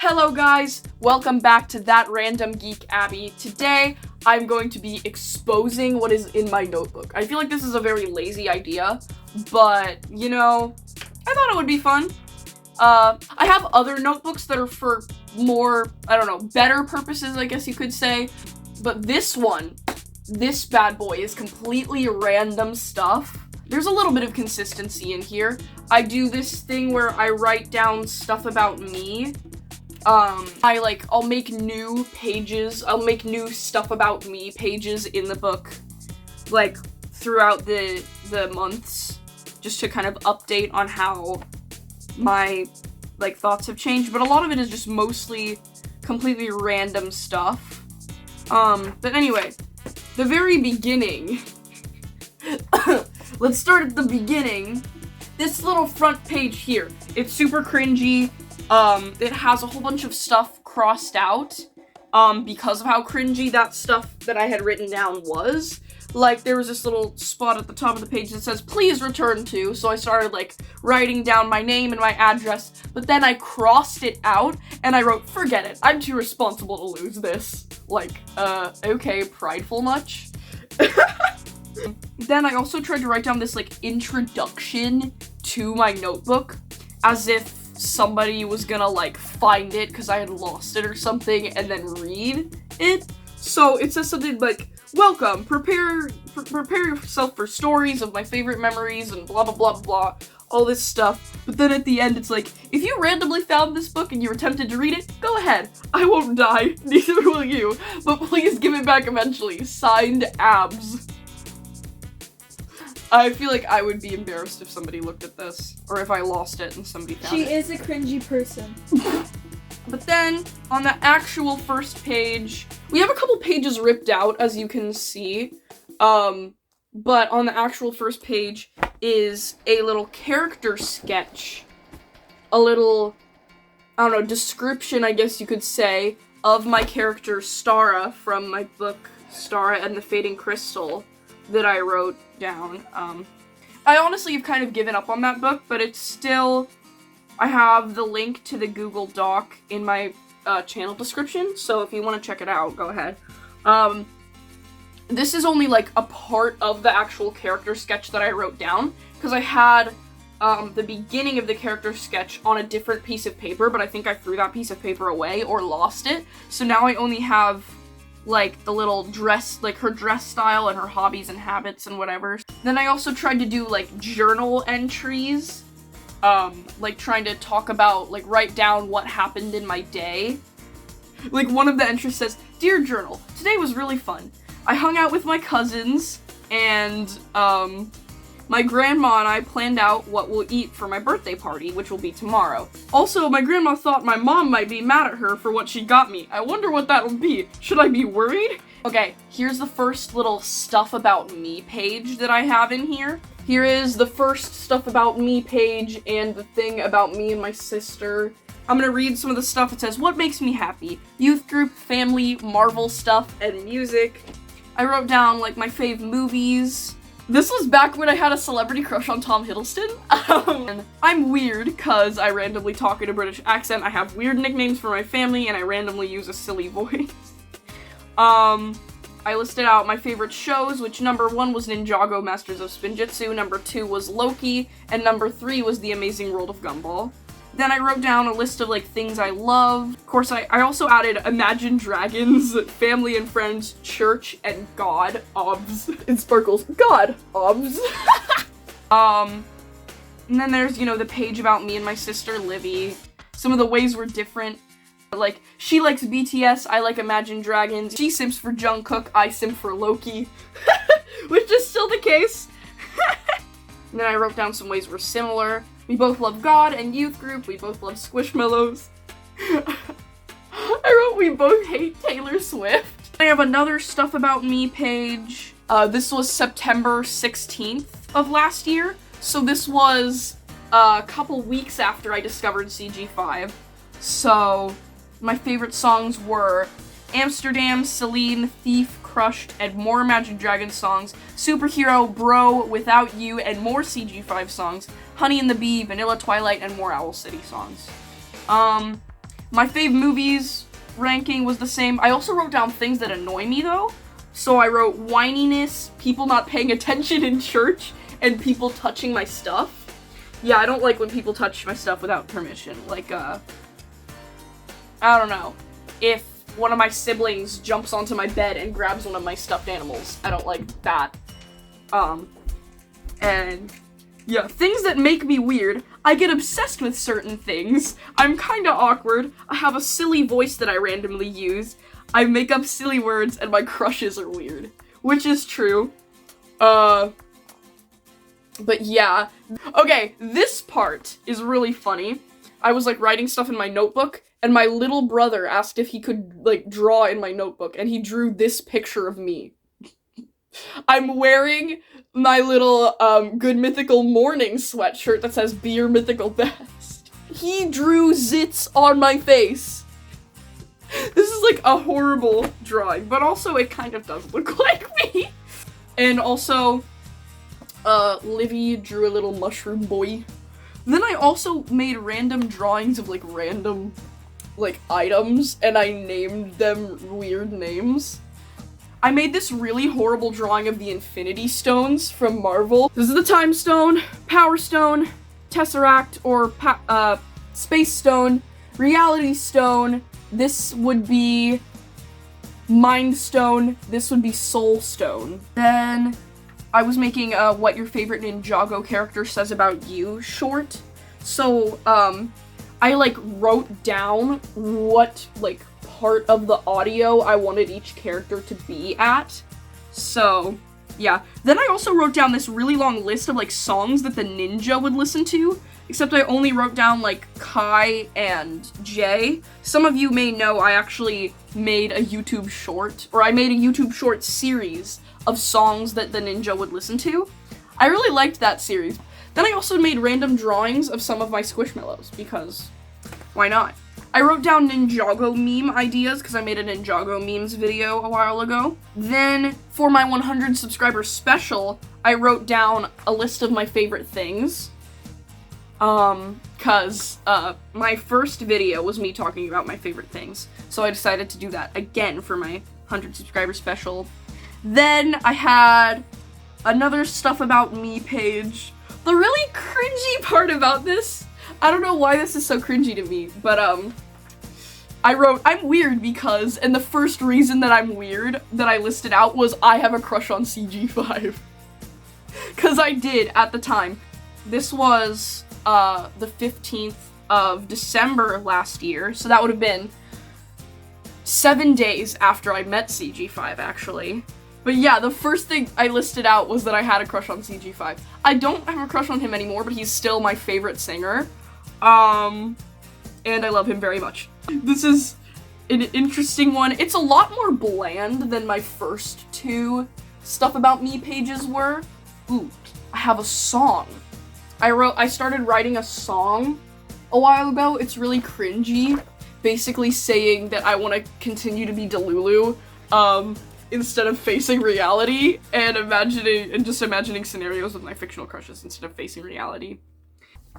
Hello guys, welcome back to That Random Geek Abby. Today, I'm going to be exposing what is in my notebook. I feel like this is a very lazy idea, but, you know, I thought it would be fun. I have other notebooks that are for more, I don't know, better purposes, I guess you could say. But this one, this bad boy is completely random stuff. There's a little bit of consistency in here. I do this thing where I write down stuff about me. I'll make new pages, I'll make new stuff about me pages in the book, like, throughout the months, just to kind of update on how my, like, thoughts have changed, but a lot of it is just mostly completely random stuff. But anyway, the very beginning, let's start at the beginning. This little front page here, it's super cringy. It has a whole bunch of stuff crossed out, because of how cringy that stuff that I had written down was. Like, there was this little spot at the top of the page that says, please return to, so I started, like, writing down my name and my address, but then I crossed it out, and I wrote, forget it, I'm too responsible to lose this. Like, okay, prideful much? Then I also tried to write down this, like, introduction to my notebook, as if somebody was gonna, like, find it because I had lost it or something and then read it. So it says something like, welcome, prepare yourself for stories of my favorite memories and blah blah blah blah, all this stuff. But then at the end it's like, if you randomly found this book and you were tempted to read it, go ahead. I won't die, neither will you, but please give it back eventually. Signed, Abs. I feel like I would be embarrassed if somebody looked at this, or if I lost it and somebody found it. She is a cringy person. But then, on the actual first page, we have a couple pages ripped out, as you can see, but on the actual first page is a little character sketch, a little, I don't know, description, I guess you could say, of my character Stara from my book, Stara and the Fading Crystal, that I wrote down. I honestly have kind of given up on that book, but it's still, I have the link to the Google Doc in my channel description, so if you want to check it out, go ahead. This is only like a part of the actual character sketch that I wrote down, because I had the beginning of the character sketch on a different piece of paper, but I think I threw that piece of paper away or lost it, so now I only have like the little dress, like her dress style and her hobbies and habits and whatever. Then I also tried to do like journal entries, like trying to talk about, like write down what happened in my day. Like one of the entries says, Dear Journal, today was really fun. I hung out with my cousins and my grandma and I planned out what we'll eat for my birthday party, which will be tomorrow. Also, my grandma thought my mom might be mad at her for what she got me. I wonder what that'll be. Should I be worried? Okay, here's the first little stuff about me page that I have in here. Here is the first stuff about me page and the thing about me and my sister. I'm gonna read some of the stuff. It says, what makes me happy? Youth group, family, Marvel stuff, and music. I wrote down, like, my fave movies. This was back when I had a celebrity crush on Tom Hiddleston. And I'm weird because I randomly talk in a British accent. I have weird nicknames for my family and I randomly use a silly voice. I listed out my favorite shows, which number 1 was Ninjago Masters of Spinjitzu, number 2 was Loki, and number 3 was The Amazing World of Gumball. Then I wrote down a list of, like, things I love. Of course, I also added Imagine Dragons, Family and Friends, Church, and God, obs. It sparkles, God, obs. And then there's, you know, the page about me and my sister, Livy. Some of the ways were different. Like, she likes BTS, I like Imagine Dragons. She simps for Jungkook, I simp for Loki. Which is still the case. And then I wrote down some ways we're similar. We both love God and youth group. We both love Squishmallows. I wrote we both hate Taylor Swift. I have another stuff about me page. This was September 16th of last year. So this was a couple weeks after I discovered CG5. So my favorite songs were Amsterdam, Celine, Thief, Crushed, and more Imagine Dragons songs, Superhero, Bro, Without You, and more CG5 songs, Honey and the Bee, Vanilla Twilight, and more Owl City songs. My fave movies ranking was the same. I also wrote down things that annoy me though. So I wrote whininess, people not paying attention in church, and people touching my stuff. Yeah, I don't like when people touch my stuff without permission. Like, I don't know. If one of my siblings jumps onto my bed and grabs one of my stuffed animals, I don't like that. And yeah, things that make me weird. I get obsessed with certain things. I'm kinda awkward. I have a silly voice that I randomly use. I make up silly words and my crushes are weird. Which is true. But yeah. Okay, this part is really funny. I was like writing stuff in my notebook and my little brother asked if he could like draw in my notebook and he drew this picture of me. I'm wearing my little Good Mythical Morning sweatshirt that says Be Your Mythical Best. He drew zits on my face. This is like a horrible drawing, but also it kind of does look like me. And also, Livy drew a little mushroom boy. Then I also made random drawings of like random like items and I named them weird names. I made this really horrible drawing of the Infinity Stones from Marvel. This is the Time Stone, Power Stone, Tesseract, or Space Stone, Reality Stone. This would be Mind Stone. This would be Soul Stone. Then I was making a What Your Favorite Ninjago Character Says About You short. So, I like wrote down what like part of the audio I wanted each character to be at. So, yeah. Then I also wrote down this really long list of like songs that the ninja would listen to, except I only wrote down like Kai and Jay. Some of you may know I actually made a YouTube short, or I made a YouTube short series of songs that the ninja would listen to. I really liked that series. Then I also made random drawings of some of my Squishmallows, because why not? I wrote down Ninjago meme ideas because I made a Ninjago memes video a while ago. Then, for my 100 subscriber special, I wrote down a list of my favorite things. Cause, my first video was me talking about my favorite things. So I decided to do that again for my 100 subscriber special. Then I had another stuff about me page. The really cringy part about this, I don't know why this is so cringy to me, but I wrote, I'm weird because, and the first reason that I'm weird that I listed out was I have a crush on CG5. Cause I did at the time. This was the 15th of December last year, so that would have been 7 days after I met CG5 actually. But yeah, the first thing I listed out was that I had a crush on CG5. I don't have a crush on him anymore, but he's still my favorite singer. And I love him very much. This is an interesting one. It's a lot more bland than my first two stuff about me pages were. Ooh, I have a song. I started writing a song a while ago. It's really cringy. Basically saying that I want to continue to be Delulu, instead of facing reality and just imagining scenarios with my fictional crushes instead of facing reality.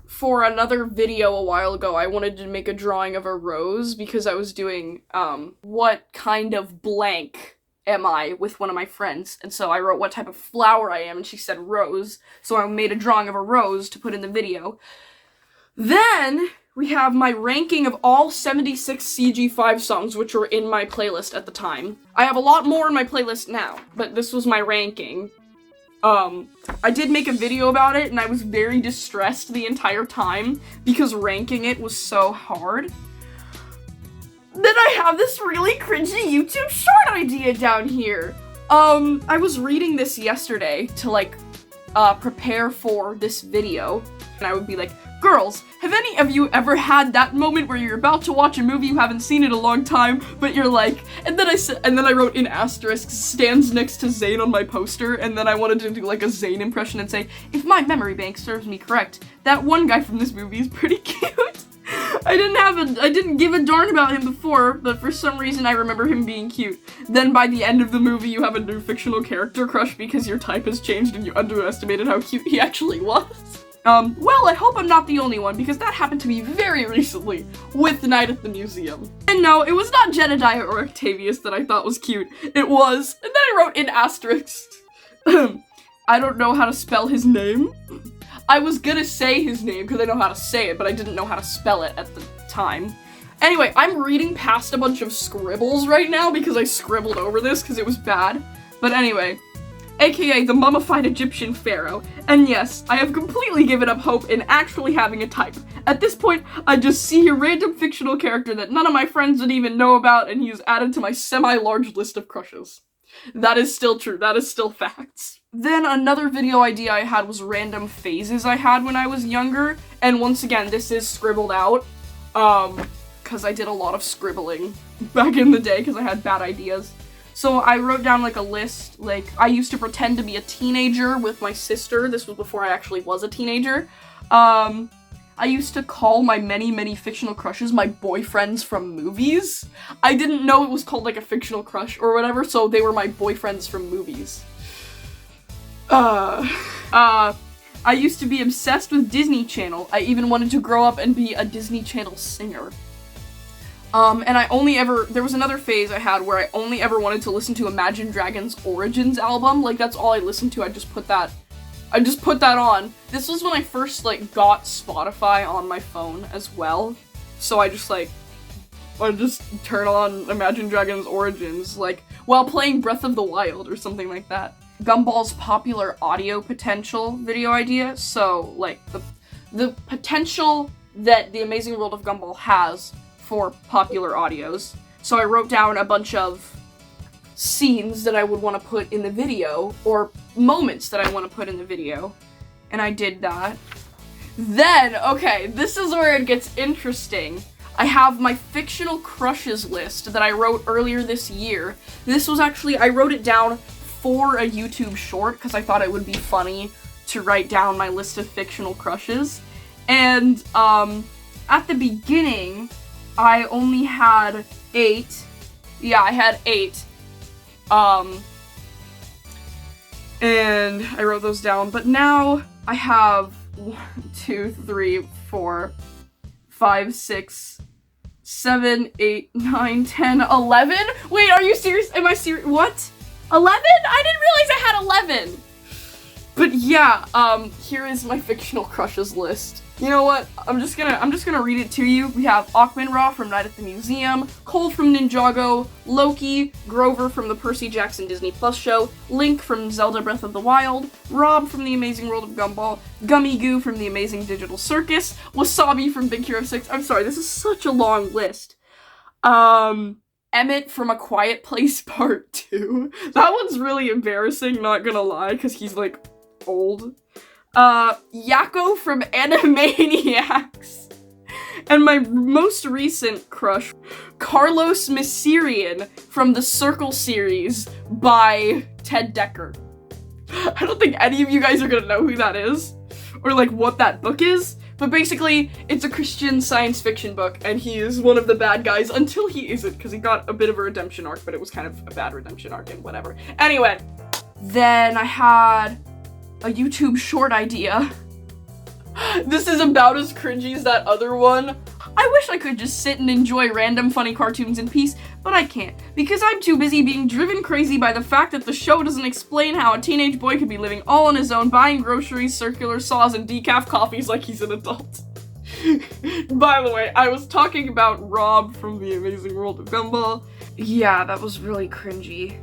For another video a while ago, I wanted to make a drawing of a rose because I was doing, what kind of blank am I with one of my friends, and so I wrote what type of flower I am, and she said rose, so I made a drawing of a rose to put in the video. Then we have my ranking of all 76 CG5 songs which were in my playlist at the time. I have a lot more in my playlist now, but this was my ranking. I did make a video about it, and I was very distressed the entire time because ranking it was so hard. Then I have this really cringy YouTube short idea down here. I was reading this yesterday to, like, prepare for this video, and I would be like, girls, have any of you ever had that moment where you're about to watch a movie you haven't seen in a long time, but you're like, and then I wrote in asterisk, stands next to Zayn on my poster, and then I wanted to do like a Zayn impression and say, if my memory bank serves me correct, that one guy from this movie is pretty cute. I didn't give a darn about him before, but for some reason I remember him being cute. Then by the end of the movie you have a new fictional character crush because your type has changed and you underestimated how cute he actually was. Well, I hope I'm not the only one, because that happened to me very recently with Night at the Museum. And no, it was not Jedediah or Octavius that I thought was cute. It was, and then I wrote in asterisk, I don't know how to spell his name. I was gonna say his name because I know how to say it, but I didn't know how to spell it at the time. Anyway, I'm reading past a bunch of scribbles right now because I scribbled over this because it was bad. But anyway, aka the mummified Egyptian pharaoh. And yes, I have completely given up hope in actually having a type. At this point, I just see a random fictional character that none of my friends would even know about, and he is added to my semi-large list of crushes. That is still true. That is still facts. Then another video idea I had was random phases I had when I was younger. And once again, this is scribbled out. Because I did a lot of scribbling back in the day because I had bad ideas. So I wrote down like a list, like I used to pretend to be a teenager with my sister. This was before I actually was a teenager. I used to call my many fictional crushes my boyfriends from movies. I didn't know it was called like a fictional crush or whatever, so they were my boyfriends from movies. I used to be obsessed with Disney Channel. I even wanted to grow up and be a Disney Channel singer. And there was another phase I had where I only ever wanted to listen to Imagine Dragons' Origins album. Like, that's all I listened to. I just put that on. This was when I first, like, got Spotify on my phone as well. So I just turn on Imagine Dragons' Origins, like, while playing Breath of the Wild or something like that. Gumball's popular audio potential video idea. So, like, the potential that The Amazing World of Gumball has for popular audios. So I wrote down a bunch of scenes that I would want to put in the video, or moments that I want to put in the video, and I did that. Then, okay, this is where it gets interesting. I have my fictional crushes list that I wrote earlier this year. This was actually, I wrote it down for a YouTube short because I thought it would be funny to write down my list of fictional crushes. And, at the beginning, I only had 8. Yeah, I had 8. And I wrote those down, but now I have 1, 2, 3, 4, 5, 6, 7, 8, 9, 10, 11? Wait, are you serious? Am I serious? What? 11? I didn't realize I had 11! But yeah, here is my fictional crushes list. You know what? I'm just gonna read it to you. We have Ackman-Ra from Night at the Museum, Cole from Ninjago, Loki, Grover from the Percy Jackson Disney Plus show, Link from Zelda Breath of the Wild, Rob from The Amazing World of Gumball, Gummy Goo from The Amazing Digital Circus, Wasabi from Big Hero 6. I'm sorry, this is such a long list. Emmett from A Quiet Place Part 2. That one's really embarrassing, not gonna lie, because he's like old. Yakko from Animaniacs. And my most recent crush, Carlos Mysterian from the Circle series by Ted Dekker. I don't think any of you guys are gonna know who that is, or like what that book is, but basically, it's a Christian science fiction book, and he is one of the bad guys until he isn't, because he got a bit of a redemption arc, but it was kind of a bad redemption arc and whatever. Anyway, then I had a YouTube short idea. This is about as cringy as that other one. I wish I could just sit and enjoy random funny cartoons in peace, but I can't, because I'm too busy being driven crazy by the fact that the show doesn't explain how a teenage boy could be living all on his own, buying groceries, circular saws, and decaf coffees like he's an adult. By the way, I was talking about Rob from The Amazing World of Gumball. Yeah, that was really cringy.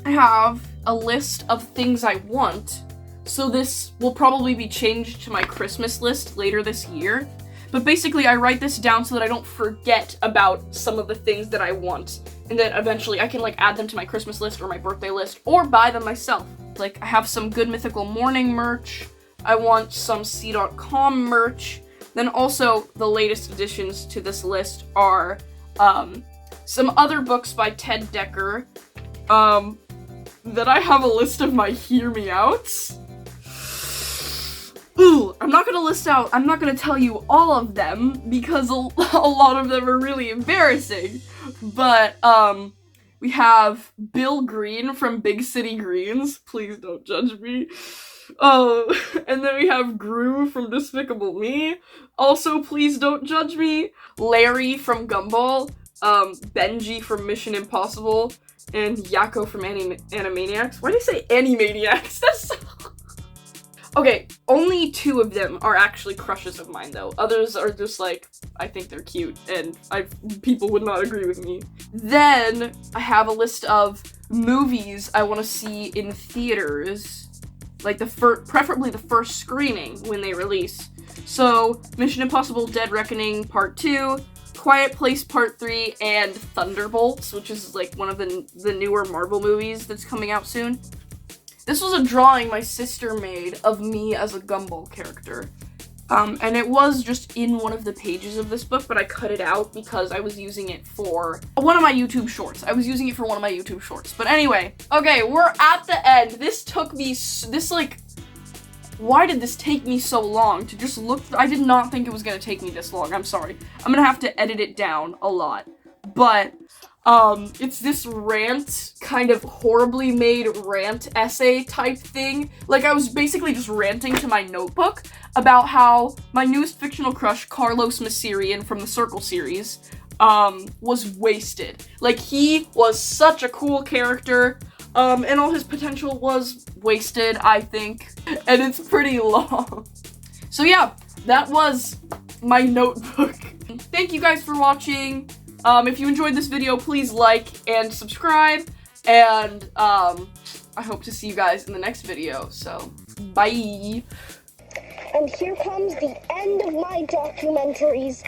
I have a list of things I want. So this will probably be changed to my Christmas list later this year. But basically, I write this down so that I don't forget about some of the things that I want. And then eventually I can like add them to my Christmas list or my birthday list or buy them myself. Like, I have some Good Mythical Morning merch. I want some C.com merch. Then also, the latest additions to this list are some other books by Ted Dekker. Then I have a list of my Hear Me Outs. Ooh, I'm not gonna tell you all of them because a lot of them are really embarrassing. But, we have Bill Green from Big City Greens. Please don't judge me. Oh, and then we have Gru from Despicable Me. Also, please don't judge me. Larry from Gumball. Benji from Mission Impossible. And Yakko from Animaniacs. Why did I say Animaniacs? That's so... Okay, only 2 of them are actually crushes of mine, though. Others are just like, I think they're cute, and people would not agree with me. Then, I have a list of movies I want to see in theaters. Like, preferably the first screening when they release. So, Mission Impossible Dead Reckoning Part 2, Quiet Place Part 3, and Thunderbolts, which is, like, one of the newer Marvel movies that's coming out soon. This was a drawing my sister made of me as a Gumball character. And it was just in one of the pages of this book, but I cut it out because I was using it for one of my YouTube shorts. But anyway, okay, we're at the end. This took me, why did this take me so long to just look? I did not think it was gonna take me this long. I'm sorry. I'm gonna have to edit it down a lot. But, it's this rant, kind of horribly made rant essay type thing. Like, I was basically just ranting to my notebook about how my newest fictional crush, Carlos Massyrian from the Circle series, was wasted. Like, he was such a cool character, and all his potential was wasted, I think. And it's pretty long. So yeah, that was my notebook. Thank you guys for watching. If you enjoyed this video, please like and subscribe, and I hope to see you guys in the next video, so bye! And here comes the end of my documentaries.